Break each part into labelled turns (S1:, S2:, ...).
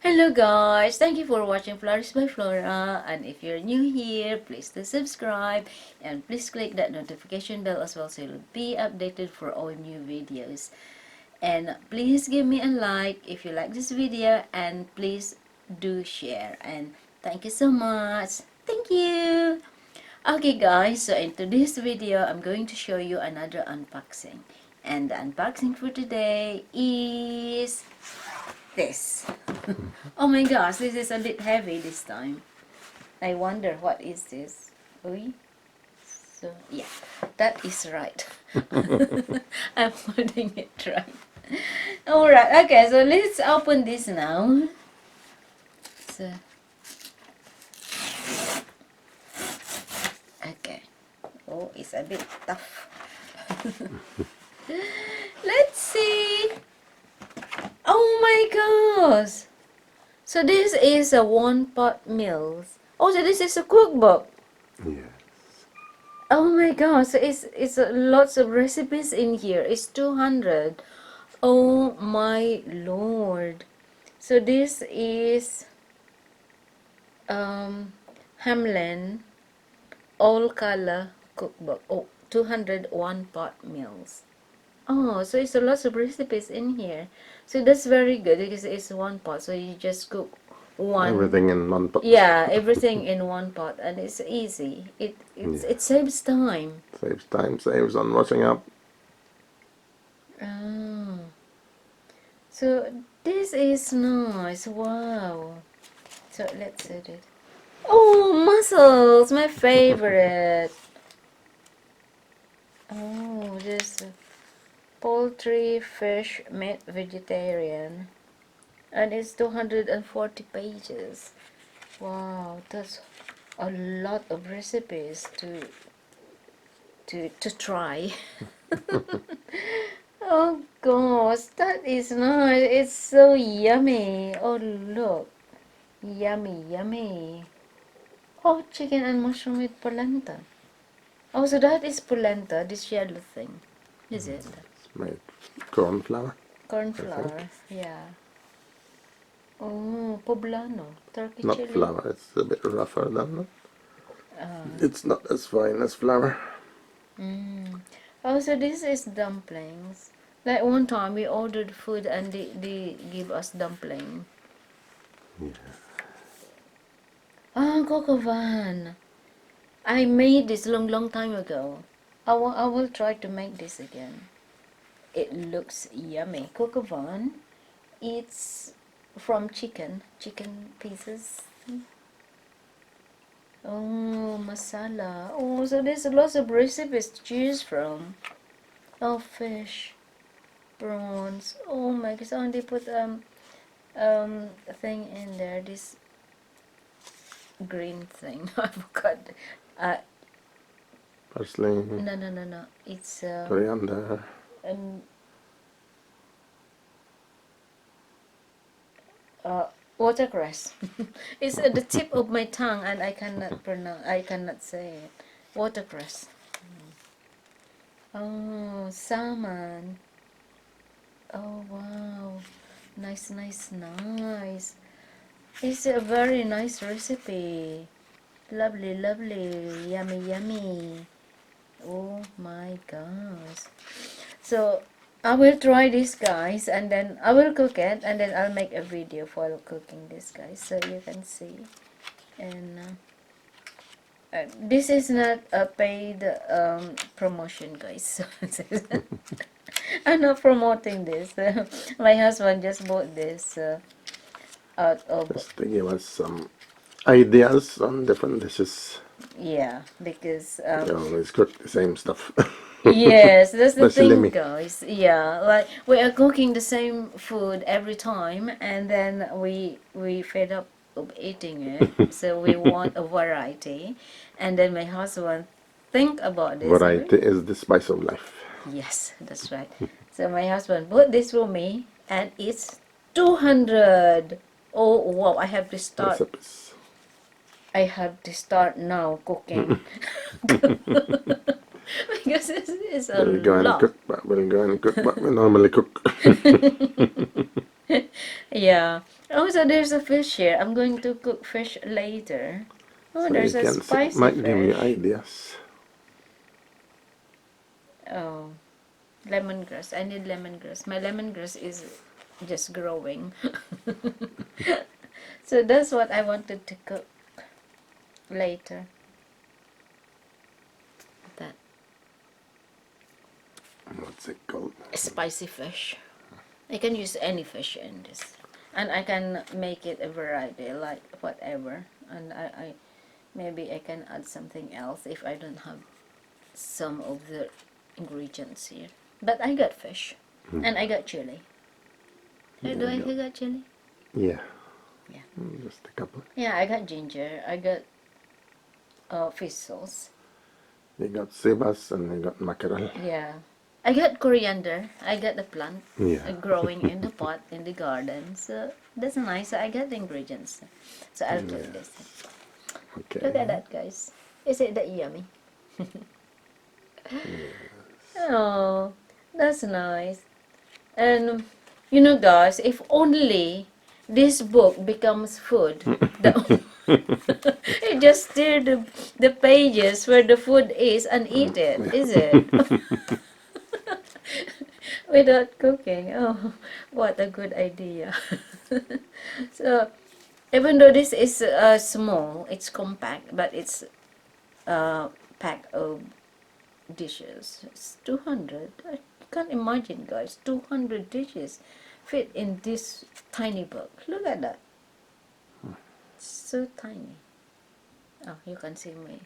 S1: Hello guys, thank you for watching Flourish by Flora, and if you're new here, please do subscribe and please click that notification bell as well so you'll be updated for all new videos. And please give me a like if you like this video, and please do share, and thank you so much. Thank you. Okay guys, so in today's video I'm going to show you another unboxing, and the unboxing for today is this. Oh my gosh, this is a bit heavy this time. I wonder what is this. Oi. So yeah, that is right. I'm putting it right. Alright, okay, so let's open this now. So okay. Oh, it's a bit tough. Let's see. Oh my gosh. So this is a one-pot meals. Oh, so this is a cookbook.
S2: Yes.
S1: Oh my gosh, so it's lots of recipes in here. It's 200. Oh my lord. So this is Hamlin all color cookbook. Oh, 201 pot meals. Oh, so it's a lots of recipes in here. So that's very good because it's one pot. So you just cook one.
S2: Everything in one pot.
S1: Yeah, everything in one pot, and it's easy. It saves time.
S2: Saves time, saves on washing up.
S1: Oh, so this is nice. Wow. So let's set it. Oh, mussels, my favorite. Oh, this poultry, fish, meat, vegetarian, and it's 240 pages. Wow, that's a lot of recipes to try. Oh gosh, that is nice. It's so yummy. Oh look, yummy, yummy. Oh, chicken and mushroom with polenta. Oh, so that is polenta, this yellow thing. Is it?
S2: It's made corn flour.
S1: Corn flour, yeah. Oh, poblano, turkey
S2: Not
S1: chili.
S2: flour, it's a bit rougher than it's not as fine as flour.
S1: Oh, so this is dumplings. Like one time we ordered food and they give us dumpling.
S2: Yeah.
S1: Oh, coco van. I made this long time ago. I will try to make this again. It looks yummy. Coco van. It's from chicken pieces. Oh, masala. Oh, so there's lots of recipes to choose from. Oh, fish, prawns. Oh my gosh, oh, they put thing in there. This green thing. I forgot.
S2: Parsley,
S1: No. It's
S2: coriander.
S1: um watercress. It's at the tip of my tongue, and I cannot pronounce. I cannot say it. Watercress. Oh, salmon. Oh wow, nice. It's a very nice recipe. Lovely, yummy. Oh my gosh. So I will try this, guys, and then I will cook it, and then I'll make a video for cooking this, guys, so you can see. And this is not a paid promotion, guys. I'm not promoting this. My husband just bought this out of,
S2: Just to give us some ideas on different dishes.
S1: yeah, because
S2: We always cook the same stuff.
S1: yes, that's the
S2: Especially
S1: thing,
S2: me.
S1: guys. Yeah, like we are cooking the same food every time, and then we fed up of eating it, so we want a variety. And then my husband think about this.
S2: Variety is the spice of life.
S1: Yes, that's right. So my husband bought this for me, and it's 200. Oh wow! I have to start.
S2: Recipes.
S1: I have to start now cooking because this is a
S2: We'll go and
S1: lot.
S2: cook, but we normally cook.
S1: Yeah. Oh, so there's a fish here. I'm going to cook fish later. Oh,
S2: So you
S1: there's a
S2: can see,
S1: spicy
S2: might give you
S1: fish.
S2: ideas.
S1: Oh, lemongrass. I need lemongrass. My lemongrass is just growing. So that's what I wanted to cook later. That
S2: What's it called?
S1: spicy fish. I can use any fish in this. And I can make it a variety, like whatever. And maybe I can add something else if I don't have some of the ingredients here. But I got fish. And I got chili.
S2: Yeah,
S1: Do I got chili?
S2: Yeah.
S1: Yeah.
S2: Just a couple.
S1: Yeah, I got ginger. I got fish sauce.
S2: You got sebas and you got mackerel.
S1: Yeah. I got coriander. I got the plant
S2: Yeah.
S1: growing in the pot in the garden. So that's nice. So I got the ingredients. So I'll cook this.
S2: Okay.
S1: Look at that, guys. Is it that yummy? Oh, that's nice. And you know, guys, if only this book becomes food, you just stir the pages where the food is and eat it, is it? Without cooking. Oh, what a good idea. So, even though this is small, it's compact, but it's pack of dishes. It's 200. I can't imagine, guys. 200 dishes fit in this tiny book. Look at that. It's so tiny. Oh, you can see me.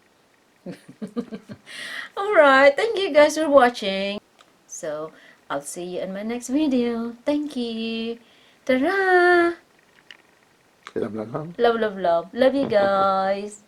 S1: Alright, thank you guys for watching. So, I'll see you in my next video. Thank you. Ta-ra!
S2: Love, love, love.
S1: Love, love, love. Love you guys.